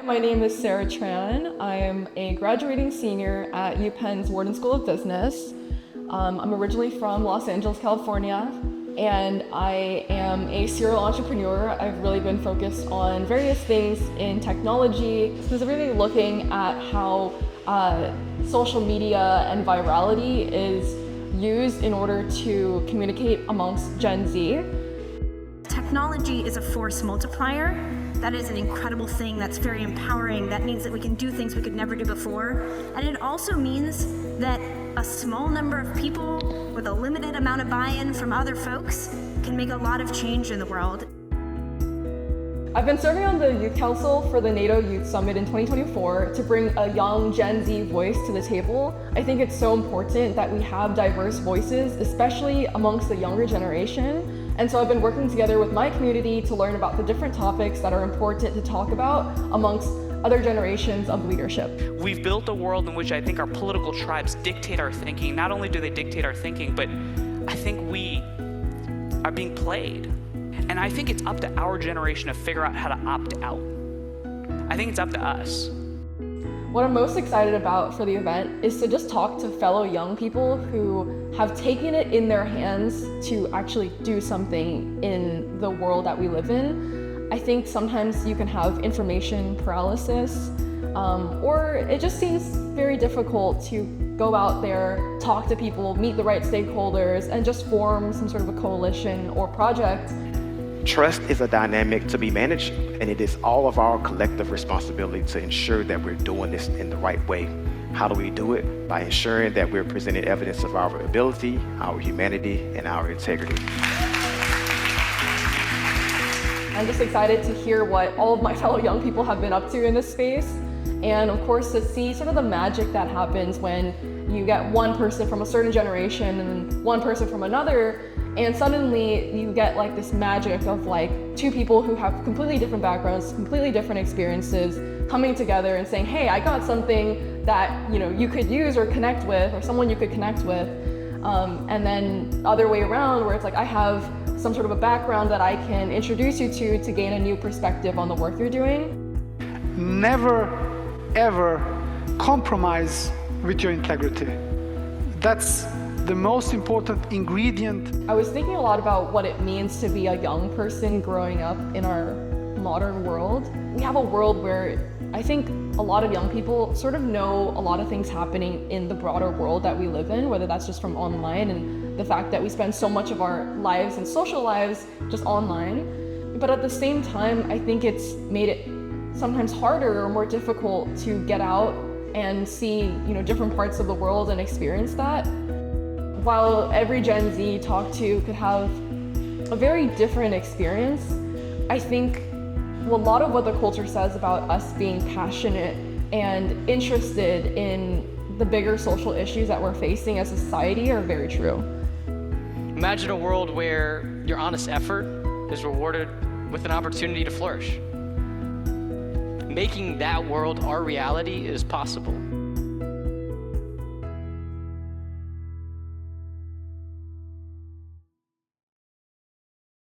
My name is Sarah Tran. I am a graduating senior at UPenn's Wharton School of Business. I'm originally from Los Angeles, California, and I am a serial entrepreneur. I've really been focused on various things in technology, specifically looking at how social media and virality is used in order to communicate amongst Gen Z. Technology is a force multiplier. That is an incredible thing. That's very empowering. That means that we can do things we could never do before. And it also means that a small number of people with a limited amount of buy-in from other folks can make a lot of change in the world. I've been serving on the Youth Council for the NATO Youth Summit in 2024 to bring a young Gen Z voice to the table. I think it's so important that we have diverse voices, especially amongst the younger generation. And so I've been working together with my community to learn about the different topics that are important to talk about amongst other generations of leadership. We've built a world in which I think our political tribes dictate our thinking. Not only do they dictate our thinking, but I think we are being played. And I think it's up to our generation to figure out how to opt out. I think it's up to us. What I'm most excited about for the event is to just talk to fellow young people who have taken it in their hands to actually do something in the world that we live in. I think sometimes you can have information paralysis, or it just seems very difficult to go out there, talk to people, meet the right stakeholders, and just form some sort of a coalition or project. Trust is a dynamic to be managed, and it is all of our collective responsibility to ensure that we're doing this in the right way. How do we do it? By ensuring that we're presenting evidence of our ability, our humanity, and our integrity. I'm just excited to hear what all of my fellow young people have been up to in this space, and of course to see sort of the magic that happens when you get one person from a certain generation and one person from another, and suddenly you get like this magic of like two people who have completely different backgrounds, completely different experiences, coming together and saying, hey, I got something that you could use or connect with, or someone you could connect with. And then other way around, where it's like I have some sort of a background that I can introduce you to gain a new perspective on the work you're doing. Never, ever compromise with your integrity. That's the most important ingredient. I was thinking a lot about what it means to be a young person growing up in our modern world. We have a world where I think a lot of young people sort of know a lot of things happening in the broader world that we live in, whether that's just from online and the fact that we spend so much of our lives and social lives just online. But at the same time, I think it's made it sometimes harder or more difficult to get out and see different parts of the world and experience that. While every Gen Z talked to could have a very different experience, I think a lot of what the culture says about us being passionate and interested in the bigger social issues that we're facing as a society are very true. Imagine a world where your honest effort is rewarded with an opportunity to flourish. Making that world our reality is possible.